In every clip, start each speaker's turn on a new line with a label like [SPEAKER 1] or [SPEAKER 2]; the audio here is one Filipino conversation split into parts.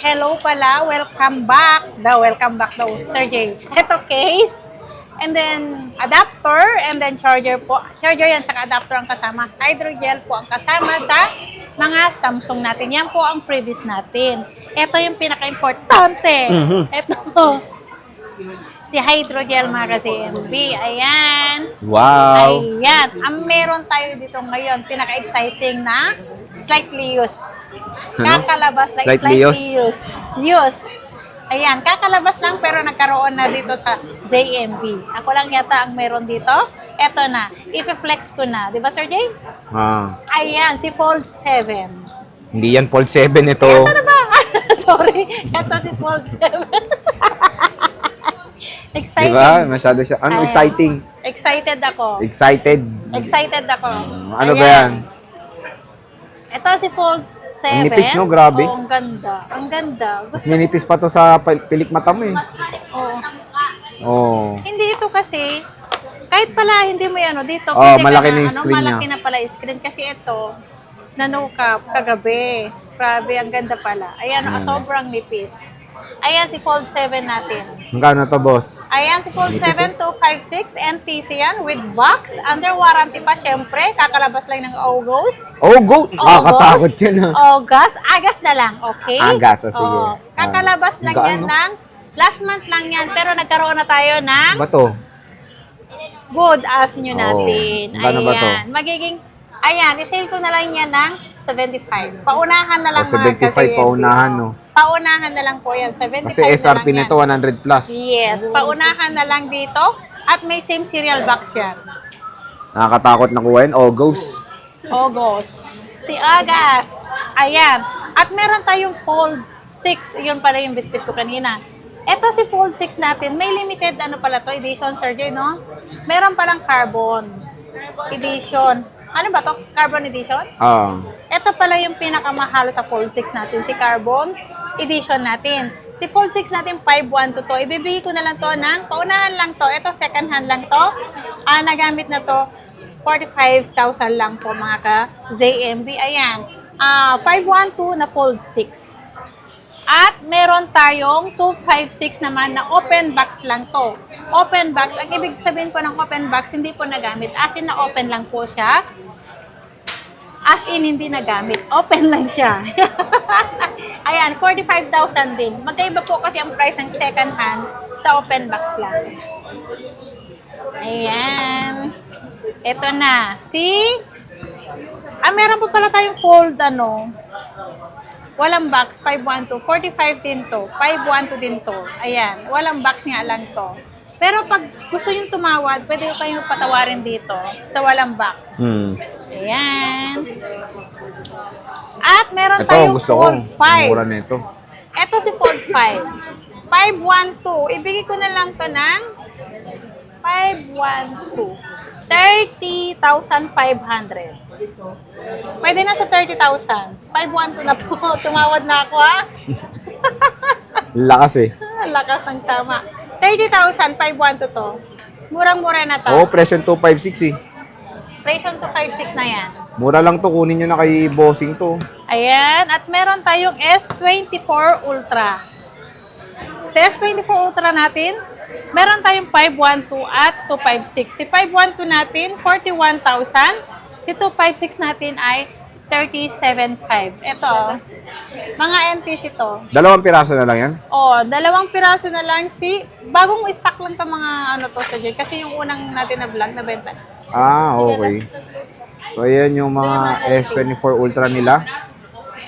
[SPEAKER 1] hello pala, welcome back. Welcome back daw, Sir J. Ito case, and then adapter, and then charger po. Charger yan, saka adapter ang kasama. Hydrogel po ang kasama sa mga Samsung natin. Yan po ang previous natin. Ito yung pinaka-importante. Ito, si hydrogel mga ka-CMB. Ayan.
[SPEAKER 2] Wow!
[SPEAKER 1] Ayan. Ang meron tayo dito ngayon, pinaka-exciting na slightly used. Kakalabas like
[SPEAKER 2] Slightly
[SPEAKER 1] used. Used. Ayan, kakalabas lang pero nagkaroon na dito sa ZMB. Ako lang yata ang meron dito. Eto na. I-flex ko na. Di ba, Sir Jay?
[SPEAKER 2] Ah,
[SPEAKER 1] Ayan, si Fold 7.
[SPEAKER 2] hindi yan Fold 7 ito.
[SPEAKER 1] Ayan, sana ba? Sorry. Eto si Fold 7. Excited.
[SPEAKER 2] Diba? Masyado siya.
[SPEAKER 1] Ayan.
[SPEAKER 2] Ano, exciting?
[SPEAKER 1] Excited ako.
[SPEAKER 2] Excited.
[SPEAKER 1] Excited ako.
[SPEAKER 2] Ano ba
[SPEAKER 1] Ayan.
[SPEAKER 2] yan?
[SPEAKER 1] Ito si Fold 7.
[SPEAKER 2] Ang nipis, no? Grabe.
[SPEAKER 1] Oo, ang ganda. Ang ganda.
[SPEAKER 2] Mas minipis pa to sa pilik mata mo eh.
[SPEAKER 1] Oo.
[SPEAKER 2] Oh.
[SPEAKER 1] Hindi ito kasi, kahit pala hindi mo yan, dito,
[SPEAKER 2] Oh,
[SPEAKER 1] pwede
[SPEAKER 2] malaki
[SPEAKER 1] ka
[SPEAKER 2] na yung screen
[SPEAKER 1] malaki
[SPEAKER 2] niya.
[SPEAKER 1] na pala yung screen. Kasi ito, nanukap kagabi. Grabe, ang ganda pala. Ayan, sobrang nipis. Ayan si Fold 7 natin.
[SPEAKER 2] Magkano to, boss?
[SPEAKER 1] Ayan si Fold
[SPEAKER 2] Nipis,
[SPEAKER 1] 7256 NTC yan with box. Under warranty pa syempre. Kakalabas lang ng August.
[SPEAKER 2] Oh, go! Nakakatakot yan ah.
[SPEAKER 1] August. Agas na lang, okay?
[SPEAKER 2] Agas, sige.
[SPEAKER 1] Oo. Kakalabas lang
[SPEAKER 2] Gaano?
[SPEAKER 1] yan ng last month lang yan. Pero nagkaroon na tayo ng
[SPEAKER 2] Ba to?
[SPEAKER 1] good as nyo natin.
[SPEAKER 2] Magkano ba to?
[SPEAKER 1] Magiging, ayan, isale ko na lang yan ng 75. Paunahan na lang
[SPEAKER 2] Oh, 75
[SPEAKER 1] kasi.
[SPEAKER 2] paunahan, no?
[SPEAKER 1] Paunahan na lang po yan. 75
[SPEAKER 2] Kasi SRP
[SPEAKER 1] na lang
[SPEAKER 2] nito 100 plus.
[SPEAKER 1] Yes, paunahan na lang dito. At may same serial box yan.
[SPEAKER 2] Nakakatakot na kuha yun. Oh, ghost.
[SPEAKER 1] August. Si Agas. Ayan. At meron tayong Fold 6. Yun pala yung bitbit ko kanina. Ito si Fold 6 natin. May limited ano pala to edition, Sir Jay, no? Meron palang carbon edition. Ano ba to? Carbon edition?
[SPEAKER 2] Ah.
[SPEAKER 1] Ito pala yung pinakamahal sa Fold 6 natin. Si carbon edition natin. Si Fold 6 natin 512 to. Ibibigay ko na lang to ng paunahan lang to. Ito second hand lang to. Nagamit na to 45,000 lang po mga ka-ZMB. Ayan. 512 na Fold 6. At meron tayong 256 naman na open box lang to. Open box, ang ibig sabihin po ng open box, hindi po nagamit. As in na open lang po siya. As in hindi nagamit. Open lang siya. Ayan, 45,000 din. Magkaiba po kasi ang price ng second hand sa open box lang. Ayan. Ito na. See? Meron pa pala tayong fold, walang box, 512. 45 din to. 512 din to. Ayan. Walang box nga lang to. Pero pag gusto yung tumawad, pwede ko kayong patawarin dito sa walang box. Ayan. At meron
[SPEAKER 2] Ito,
[SPEAKER 1] tayong
[SPEAKER 2] gusto ko.
[SPEAKER 1] Fold 5.
[SPEAKER 2] Mura na ito.
[SPEAKER 1] Ito si Fold 5. 512. Ibigay ko na lang to ng 512. 30,500. Pwede na sa 30,000. 512 na po. Tumawad na ako, ha?
[SPEAKER 2] Lakas eh.
[SPEAKER 1] Lakas ng tama. 30,000, 512 to. Murang-mura na to.
[SPEAKER 2] Oo, presyo 256 eh.
[SPEAKER 1] Presyon 256 na yan.
[SPEAKER 2] Mura lang to. Kunin nyo na kay bossing to.
[SPEAKER 1] Ayan. At meron tayong S24 Ultra. Sa S24 Ultra natin, meron tayong 512 at 256. Si 512 natin, 41,000. Si 256 natin ay 37,500. Ito, mga NTC to.
[SPEAKER 2] Dalawang piraso na lang yan?
[SPEAKER 1] Dalawang piraso na lang bagong stock lang to mga to sa J. Kasi yung unang natin na vlog na benta.
[SPEAKER 2] Okay. So, ayan yung mga S24 Ultra nila.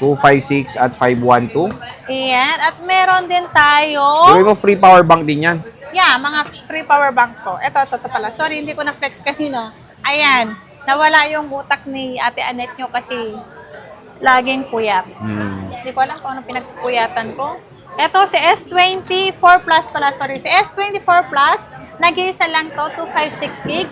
[SPEAKER 2] 256 at 512.
[SPEAKER 1] Ayan. At meron din tayo.
[SPEAKER 2] Pero mo free power bank din yan.
[SPEAKER 1] Yeah, mga free power bank ko. Ito pala. Sorry, hindi ko na-flex kanina. Ayan. Nawala yung utak ni Ate Annette nyo kasi laging puyat. Hindi ko alam kung anong pinagpuyatan ko. Ito, si S24 Plus pala. Sorry, si S24 Plus, nag-iisa lang to, 256 gig.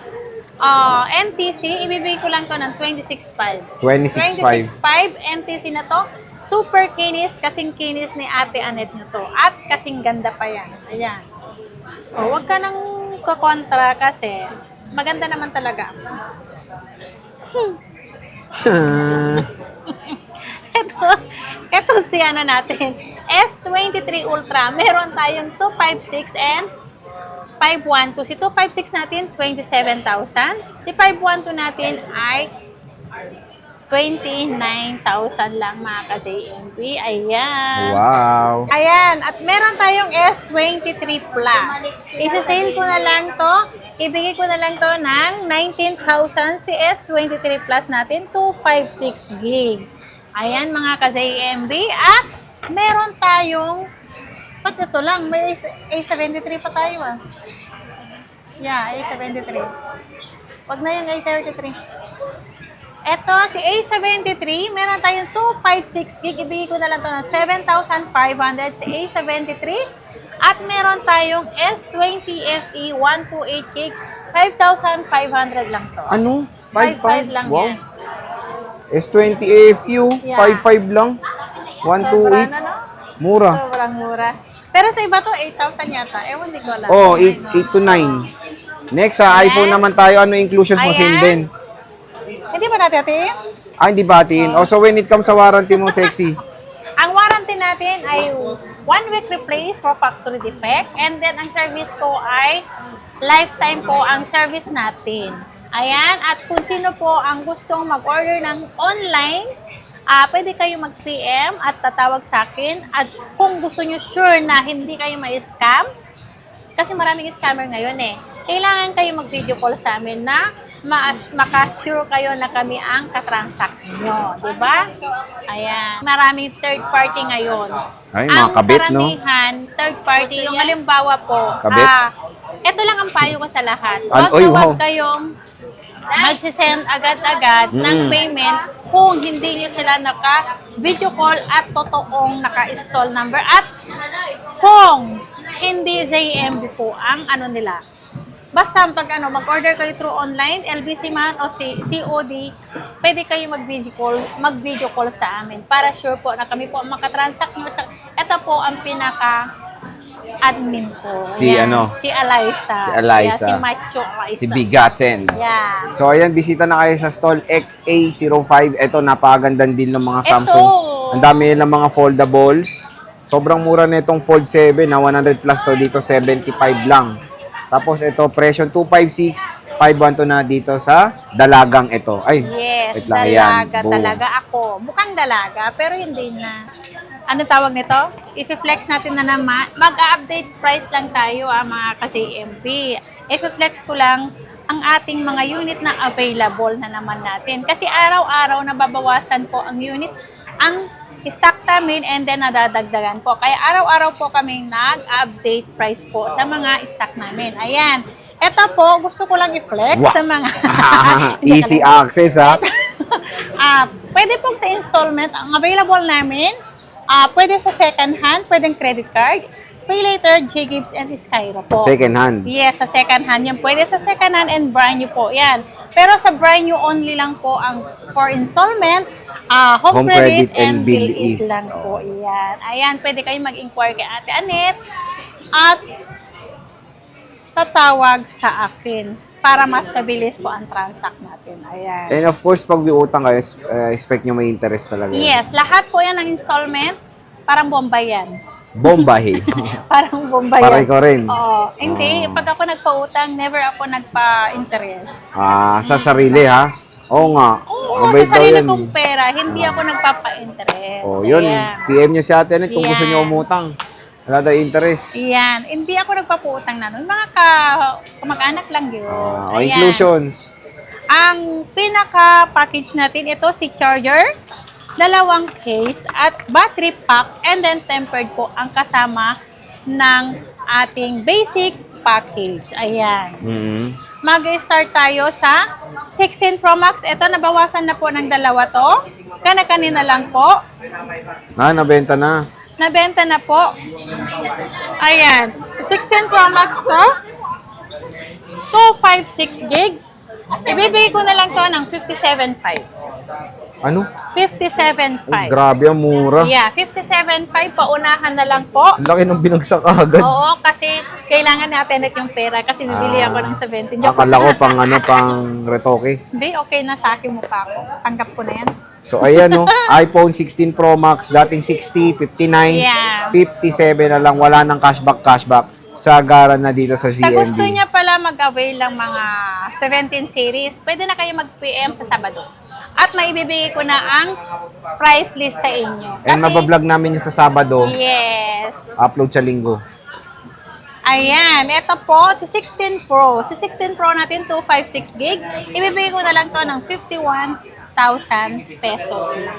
[SPEAKER 1] NTC, ibibigay ko lang to ng 26.5.
[SPEAKER 2] 26.5.
[SPEAKER 1] 26.5 NTC na to. Super kinis, kasing kinis ni Ate Annette na to. At kasing ganda pa yan. Ayan. Huwag ka nang kakontra kasi maganda naman talaga. ito si natin. S23 Ultra, meron tayong 256 and 512. Si 256 natin, 27,000. Si 512 natin ay 29,000 lang mga ka-JMP. Ayan.
[SPEAKER 2] Wow.
[SPEAKER 1] Ayan. At meron tayong S23 Plus. Isa-sale ko na lang to. Ibigay ko na lang to ng 19,000 si S23 Plus natin, 256 gig. Ayan mga ka-JMP. At meron tayong, ba't ito lang? May A73 pa tayo ah. Yeah, A73. Wag na yung A33. Eto, si A73, meron tayong 256 gig. Ibigay ko na lang ito ng 7,500 si A73. At meron tayong S20 FE 128 gig. 5,500 lang to.
[SPEAKER 2] Ano?
[SPEAKER 1] 5,500 lang
[SPEAKER 2] Wow.
[SPEAKER 1] yan.
[SPEAKER 2] S20 AFU,
[SPEAKER 1] Yeah.
[SPEAKER 2] 5,500 lang.
[SPEAKER 1] Sobrang
[SPEAKER 2] 128.
[SPEAKER 1] ano?
[SPEAKER 2] Mura.
[SPEAKER 1] Sobrang mura. Pero sa iba to, 8,000 yata. Ewan, di ko alam.
[SPEAKER 2] Oh, 8 to 9. Next, sa iPhone naman tayo, ano inclusions mo
[SPEAKER 1] Ayan.
[SPEAKER 2] same din?
[SPEAKER 1] Hindi ba natin?
[SPEAKER 2] Ah, hindi batin. Oh, so when it comes sa warranty mo, sexy.
[SPEAKER 1] Ang warranty natin ay 1 week replace for factory defect, and then ang service ko ay lifetime po ang service natin. Ayan, at kung sino po ang gustong mag-order ng online, pwede kayo mag-PM at tatawag sa akin. At kung gusto nyo sure na hindi kayo ma-scam, kasi maraming scammer ngayon eh, kailangan kayo mag-video call sa amin na makasure kayo na kami ang katransact nyo. Diba? Ayan. Maraming third party ngayon.
[SPEAKER 2] Ay, mga kabit, no?
[SPEAKER 1] Ang karamihan, third party, yung halimbawa po,
[SPEAKER 2] Kabit?
[SPEAKER 1] ito lang ang payo ko sa lahat.
[SPEAKER 2] Oy, wow.
[SPEAKER 1] Huwag kayong magsisend agad-agad ng payment kung hindi nyo sila naka-video call at totoong naka-install number at kung hindi ZMB po ang ano nila. Basta pag mag-order kayo through online, LBC man o COD, pwede kayo mag-video call sa amin para sure po na kami po ang makatransact nyo sa, ito po ang admin ko.
[SPEAKER 2] Si ano?
[SPEAKER 1] Si Eliza.
[SPEAKER 2] Si Eliza.
[SPEAKER 1] Yeah, si Macho Eliza.
[SPEAKER 2] Si Bigaten.
[SPEAKER 1] Yeah.
[SPEAKER 2] So, ayan, bisita na kayo sa stall XA05. Ito, napakagandang deal ng mga Samsung. Ang dami ng mga foldables. Sobrang mura na itong Fold 7 na 100 plus to dito, 75 lang. Tapos ito, presyo 256, 512 na dito sa dalagang ito. Ay,
[SPEAKER 1] Yes,
[SPEAKER 2] wait lang, ayan.
[SPEAKER 1] dalaga
[SPEAKER 2] Boom.
[SPEAKER 1] talaga ako. Mukhang dalaga, pero hindi na. Ano tawag nito? I-flex natin na naman. Mag-update price lang tayo mga ka-CMP. I-flex ko lang ang ating mga unit na available na naman natin. Kasi araw-araw nababawasan po ang unit, ang stock namin and then nadadagdagan po. Kaya araw-araw po kaming nag-update price po sa mga stock namin. Ayan. Ito po, gusto ko lang i-flex
[SPEAKER 2] Wow.
[SPEAKER 1] sa mga...
[SPEAKER 2] Easy access, ha?
[SPEAKER 1] Pwede pong sa installment. Ang available namin, pwede sa second hand, pwedeng credit card, pay later, J-Gibbs and Skyra po.
[SPEAKER 2] Second hand.
[SPEAKER 1] Yes, sa second hand. Yan pwede sa second hand and brand new po. Yan. Pero sa brand new only lang po ang for installment, home credit and bill is lang po. Yan. Ayan, pwede kayo mag-inquire kay Ate Anet at tatawag sa akin para mas mabilis po ang transact natin. Ayan.
[SPEAKER 2] And of course, pag utang kayo, expect nyo may interest talaga.
[SPEAKER 1] Yes, lahat po yan ng installment, parang Bombay yan.
[SPEAKER 2] Bombay.
[SPEAKER 1] Parang Bombay
[SPEAKER 2] Para
[SPEAKER 1] yan.
[SPEAKER 2] ikaw rin.
[SPEAKER 1] Oo. Hindi, pag ako nagpautang, never ako nagpa-interest.
[SPEAKER 2] Sa sarili, ha? Oo nga.
[SPEAKER 1] Oo,
[SPEAKER 2] Mabait
[SPEAKER 1] sa
[SPEAKER 2] daw
[SPEAKER 1] sarili
[SPEAKER 2] yan.
[SPEAKER 1] kong pera, hindi ako nagpapa-interest.
[SPEAKER 2] Oh, yun.
[SPEAKER 1] Ayan.
[SPEAKER 2] PM nyo si Ate Anet kung gusto
[SPEAKER 1] Yan.
[SPEAKER 2] nyo umutang. Wala daw interest.
[SPEAKER 1] Yan. Hindi ako nagpapautang na nun. Mga kamag-anak lang yun. Ayan.
[SPEAKER 2] Inclusions.
[SPEAKER 1] Ang pinaka-package natin, ito si charger, 2 case, at battery pack, and then tempered po ang kasama ng ating basic package. Ayan.
[SPEAKER 2] Mm-hmm.
[SPEAKER 1] Mag-start tayo sa 16 Pro Max. Ito, nabawasan na po ng 2 to. Kanina lang po.
[SPEAKER 2] Nabenta na.
[SPEAKER 1] Nabenta na po. Ayan. So, 16 Pro Max ko. 256 gig. Ibibigay ko na lang to ng 57.5.
[SPEAKER 2] Ano?
[SPEAKER 1] 57.5.
[SPEAKER 2] Grabe, ang mura.
[SPEAKER 1] Yeah, 57.5 paunahan na lang po.
[SPEAKER 2] Ang laki ng binagsak agad.
[SPEAKER 1] Oo, kasi kailangan natin yung pera kasi bibili ako ng 17. Joke
[SPEAKER 2] Akala ko
[SPEAKER 1] lang.
[SPEAKER 2] pang retoke.
[SPEAKER 1] Hindi, okay na sa akin mukha ko. Tanggap ko na yan.
[SPEAKER 2] So, ayan, no. iPhone 16 Pro Max, dating 60, 59,
[SPEAKER 1] Yeah.
[SPEAKER 2] 57 na lang. Wala ng cashback. Sagaran na dito sa ZMB.
[SPEAKER 1] Sa gusto niya pala mag-avail ng mga 17 series, pwede na kayo mag-PM sa Sabado. At maibibigay ko na ang price list sa inyo.
[SPEAKER 2] And mabablog namin yung sa Sabado.
[SPEAKER 1] Yes.
[SPEAKER 2] Upload sa Linggo.
[SPEAKER 1] Ayan, ito po, si 16 Pro. Si 16 Pro natin, 256 gig. Ibibigay ko na lang to ng 51,000 pesos lang.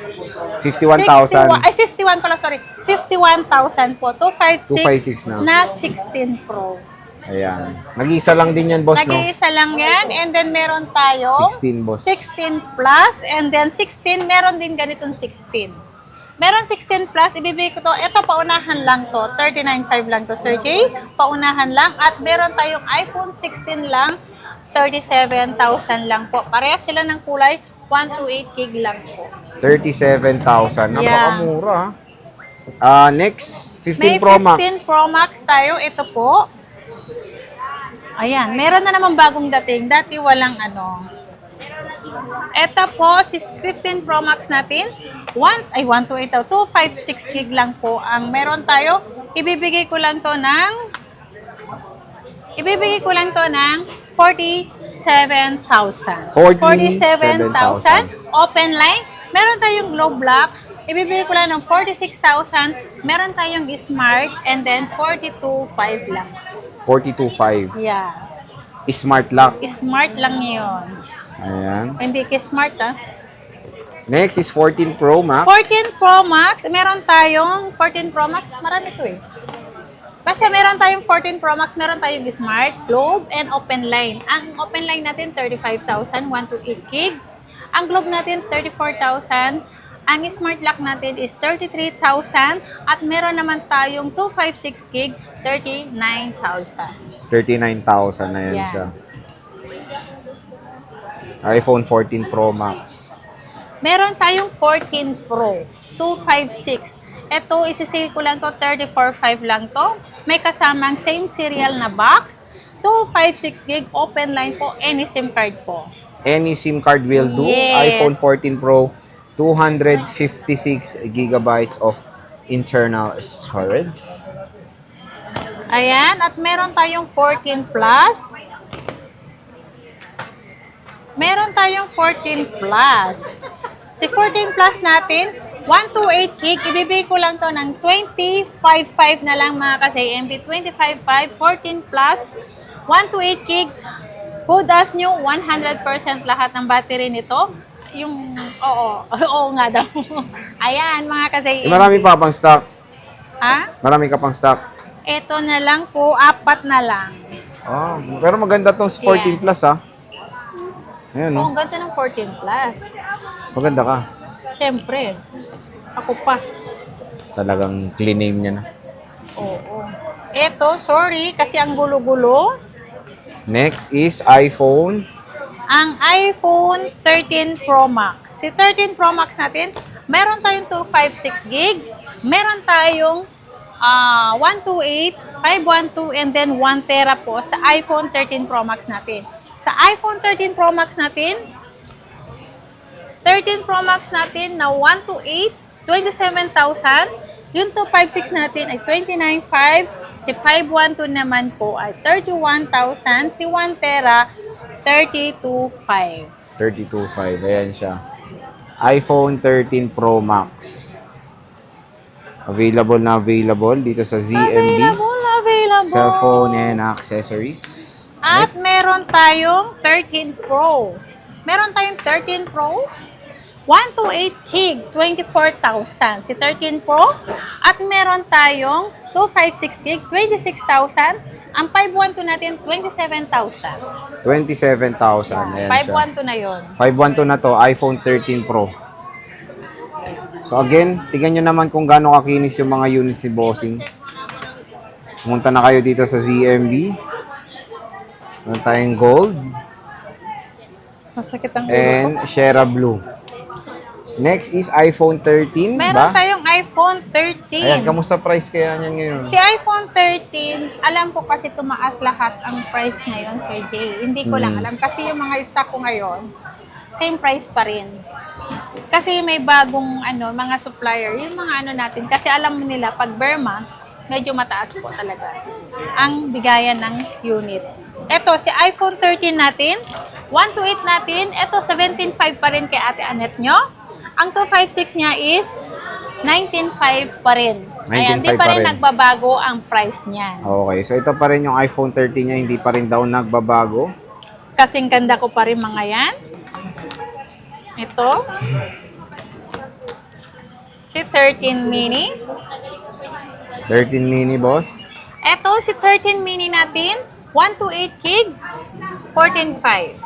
[SPEAKER 2] 51,000.
[SPEAKER 1] 51 pala, sorry. 51,000 po. 256
[SPEAKER 2] 256 na.
[SPEAKER 1] na 16 Pro.
[SPEAKER 2] Ayan. Nag-iisa lang din yan, boss, no?
[SPEAKER 1] Nag-iisa lang yan. And then meron tayo
[SPEAKER 2] 16, boss.
[SPEAKER 1] 16 plus. And then 16, meron din ganitong 16. Meron 16 plus, ibibigay ko to. Ito, paunahan lang to. 39.5 lang to, Sir Jay. Paunahan lang. At meron tayong iPhone 16 lang. 37,000 lang po. Parehas sila ng kulay. 128 gig lang po.
[SPEAKER 2] 37,000.
[SPEAKER 1] Yeah.
[SPEAKER 2] Napakamura, next, 15
[SPEAKER 1] May
[SPEAKER 2] Pro Max.
[SPEAKER 1] 15 Pro Max tayo. Ito po. Ayan, meron na naman bagong dating. Dati walang ano. Ito po, si 15 Pro Max natin. 128 daw. 256 gig lang po ang meron tayo. Ibibigay ko lang to ng 47,000. 47,000. Open line. Meron tayong glow block. Ibibigay ko lang ng 46,000. Meron tayong smart and then 42,500 lang.
[SPEAKER 2] 42.5.
[SPEAKER 1] Yeah.
[SPEAKER 2] Smart lock.
[SPEAKER 1] Smart lang yun.
[SPEAKER 2] Ayan.
[SPEAKER 1] Hindi smart ah.
[SPEAKER 2] Next is 14 Pro Max.
[SPEAKER 1] 14 Pro Max. Meron tayong 14 Pro Max. Marami to eh. Basta meron tayong 14 Pro Max, meron tayong Smart, Globe, and Open Line. Ang Open Line natin, 35,000, 128 gig. Ang Globe natin, 34,000. Ang Smart Lock natin is 33,000. At meron naman tayong 256 gig, 39,000.
[SPEAKER 2] 39,000 na yan
[SPEAKER 1] Yeah.
[SPEAKER 2] siya. iPhone 14 Pro Max.
[SPEAKER 1] Meron tayong 14 Pro, 256. Ito, isi-sale ko lang to, 34,500 lang to. May kasamang same serial na box. 256 gig, open line po, any SIM card po.
[SPEAKER 2] Any SIM card will do.
[SPEAKER 1] Yes.
[SPEAKER 2] iPhone 14 Pro, 256 gigabytes of internal storage.
[SPEAKER 1] Ayan, at meron tayong 14 plus. Meron tayong 14 plus. Si 14 plus natin, 128 gig, ibibigay ko lang to ng 25,500 na lang mga kasi-MB. 25,500, 14 plus, 128 gig. Good as new, 100% lahat ng battery nito. Yung, oo nga daw. Ayan, mga kasi-MB.
[SPEAKER 2] Marami pa pang stock.
[SPEAKER 1] Ha?
[SPEAKER 2] Marami ka pang stock.
[SPEAKER 1] Ito na lang po, 4 na lang.
[SPEAKER 2] Oh, pero maganda tong 14
[SPEAKER 1] Yeah.
[SPEAKER 2] plus, ha? Ayan,
[SPEAKER 1] Oh,
[SPEAKER 2] no?
[SPEAKER 1] ang ganda ng 14 plus.
[SPEAKER 2] Maganda ka.
[SPEAKER 1] Siyempre, ako pa.
[SPEAKER 2] Talagang clean name niya na.
[SPEAKER 1] Oo. Ito, sorry, kasi ang gulo-gulo.
[SPEAKER 2] Next is iPhone.
[SPEAKER 1] Ang iPhone 13 Pro Max. Si 13 Pro Max natin, meron tayong 256 gig, meron tayong 128, 512, and then 1 tera po sa iPhone 13 Pro Max natin. Sa iPhone 13 Pro Max natin, 13 Pro Max natin na 128, 27,000. Yung 256 natin ay 29,500. Si 512 naman po ay 31,000. Si 1 tera, 32,500.
[SPEAKER 2] 32.5. Ayan siya. iPhone 13 Pro Max. Available na available dito sa ZMB.
[SPEAKER 1] Available.
[SPEAKER 2] Cellphone and accessories.
[SPEAKER 1] At
[SPEAKER 2] Next.
[SPEAKER 1] meron tayong 13 Pro. Meron tayong 13 Pro. 128 gig, 24,000. Si 13 Pro. At meron tayong 256 gig, 26,000. Ang 512 natin, 27,000.
[SPEAKER 2] 27,000. Ayan siya.
[SPEAKER 1] 512 na yon.
[SPEAKER 2] 512 na to, iPhone 13 Pro. So again, tingnan nyo naman kung gaano kakinis yung mga units si Bossing. Pumunta na kayo dito sa ZMB. Meron tayong gold
[SPEAKER 1] Masakit ang ulo ko.
[SPEAKER 2] and Shera Blue. Next is iPhone 13
[SPEAKER 1] Meron
[SPEAKER 2] ba?
[SPEAKER 1] tayong iPhone 13.
[SPEAKER 2] Ayan, kamusta price kaya niyan ngayon?
[SPEAKER 1] Si iPhone 13, alam ko kasi tumaas lahat ang price ngayon, Sir Jay. Hindi ko lang alam kasi yung mga stock ko ngayon, same price pa rin. Kasi may bagong mga supplier, yung mga natin. Kasi alam nila, pag Burma, medyo mataas po talaga ang bigayan ng unit. Ito, si iPhone 13 natin, 128 natin, ito 17.5 pa rin kay Ate Annette nyo. Ang 256 niya is 19.5 pa rin. Ayan, di
[SPEAKER 2] 19.5
[SPEAKER 1] pa
[SPEAKER 2] pa
[SPEAKER 1] rin
[SPEAKER 2] rin.
[SPEAKER 1] nagbabago ang price niyan.
[SPEAKER 2] Okay, so ito pa rin yung iPhone 13 niya, hindi pa rin daw nagbabago.
[SPEAKER 1] Kasing ganda ko pa rin mga yan. Ito. Si 13 mini.
[SPEAKER 2] 13 mini, boss.
[SPEAKER 1] Ito, si 13 mini natin, 128 gig, 14.5.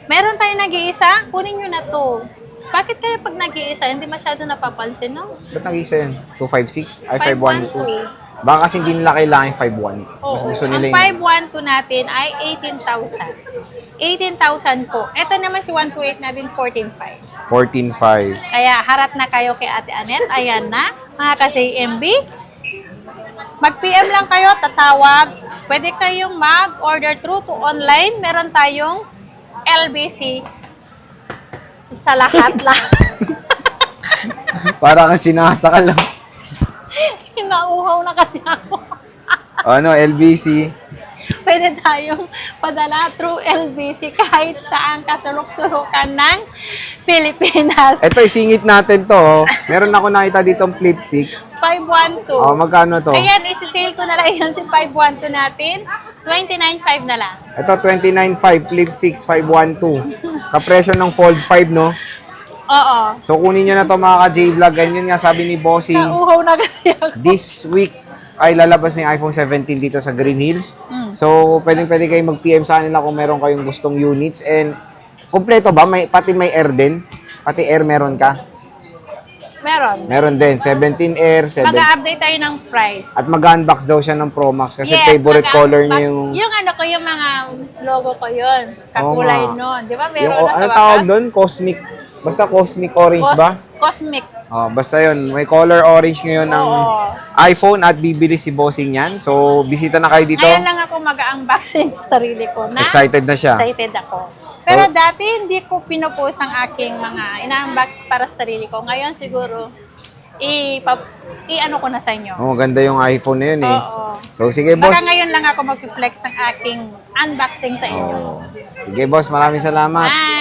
[SPEAKER 1] Meron tayo nag-iisa, kunin nyo na to. Bakit kaya pag nag-iisa, hindi masyado napapansin, no?
[SPEAKER 2] Ba't nag-isa yan? 256? Ay,
[SPEAKER 1] 512.
[SPEAKER 2] 512. Baka kasi hindi nila kailangan yung 512. Mas
[SPEAKER 1] Oo.
[SPEAKER 2] gusto nila
[SPEAKER 1] Ang
[SPEAKER 2] yung...
[SPEAKER 1] 512 natin ay 18,000. 18,000 po. Ito naman si 128 natin, 14.5.
[SPEAKER 2] 14.5.
[SPEAKER 1] Kaya harap na kayo kay Ate Annette. Ayan na, mga ka-CMB. Mag-PM lang kayo, tatawag. Pwede kayong mag-order through to online. Meron tayong LBC sa lahat-lahat.
[SPEAKER 2] Para kang sinasakal lang.
[SPEAKER 1] Hinauhaw na kasi ako.
[SPEAKER 2] Ano, LBC.
[SPEAKER 1] Pwede tayong padala through LBC kahit saan kasurok-surukan ng Pilipinas.
[SPEAKER 2] Ito, isingit natin to. Oh. Meron ako nakita dito Flip 6.
[SPEAKER 1] 512.
[SPEAKER 2] Oh, magkano to?
[SPEAKER 1] Ayan, isi-sale ko na lang yun si 512 natin. 29.5 na lang.
[SPEAKER 2] Ito, 29.5. Flip 6, 512. Kapresyo ng Fold 5, no?
[SPEAKER 1] Oo.
[SPEAKER 2] So, kunin nyo na to mga ka-J-Vlog. Ganyan nga sabi ni Bossing.
[SPEAKER 1] Nauhaw na kasi ako.
[SPEAKER 2] This week ay lalabas na yung iPhone 17 dito sa Green Hills. So, pwede kayo mag-PM sa kanila kung meron kayong gustong units. And, kompleto ba? Pati may air din? Pati air meron ka?
[SPEAKER 1] Meron.
[SPEAKER 2] Meron din. 17 air, 7.
[SPEAKER 1] Mag-update tayo ng price.
[SPEAKER 2] At mag-unbox daw siya ng Pro Max kasi
[SPEAKER 1] Yes,
[SPEAKER 2] favorite color niya
[SPEAKER 1] mag-unbox.
[SPEAKER 2] yung...
[SPEAKER 1] Yung yung mga logo ko yun. Kakulay
[SPEAKER 2] Oo nga.
[SPEAKER 1] nun. Di ba
[SPEAKER 2] Yung,
[SPEAKER 1] meron na sa
[SPEAKER 2] ano
[SPEAKER 1] wakas?
[SPEAKER 2] tawag doon? Cosmic. Basta cosmic orange ba?
[SPEAKER 1] Cosmic.
[SPEAKER 2] Oh, basta yun. May color orange ngayon ng
[SPEAKER 1] Oo.
[SPEAKER 2] iPhone at bibili si Bossing yan. So, bisita na kayo dito.
[SPEAKER 1] Ngayon lang ako mag-unboxing sa sarili ko na
[SPEAKER 2] Excited na siya.
[SPEAKER 1] excited ako. Pero dati hindi ko pinupost ang aking mga ina-unbox para sa sarili ko. Ngayon siguro i-ano ko na sa inyo.
[SPEAKER 2] Oh, ganda yung iPhone na yun eh.
[SPEAKER 1] Oo.
[SPEAKER 2] So, sige boss.
[SPEAKER 1] Baka ngayon lang ako mag-flex ng aking unboxing sa inyo.
[SPEAKER 2] Oh. Sige boss, maraming salamat.
[SPEAKER 1] Bye!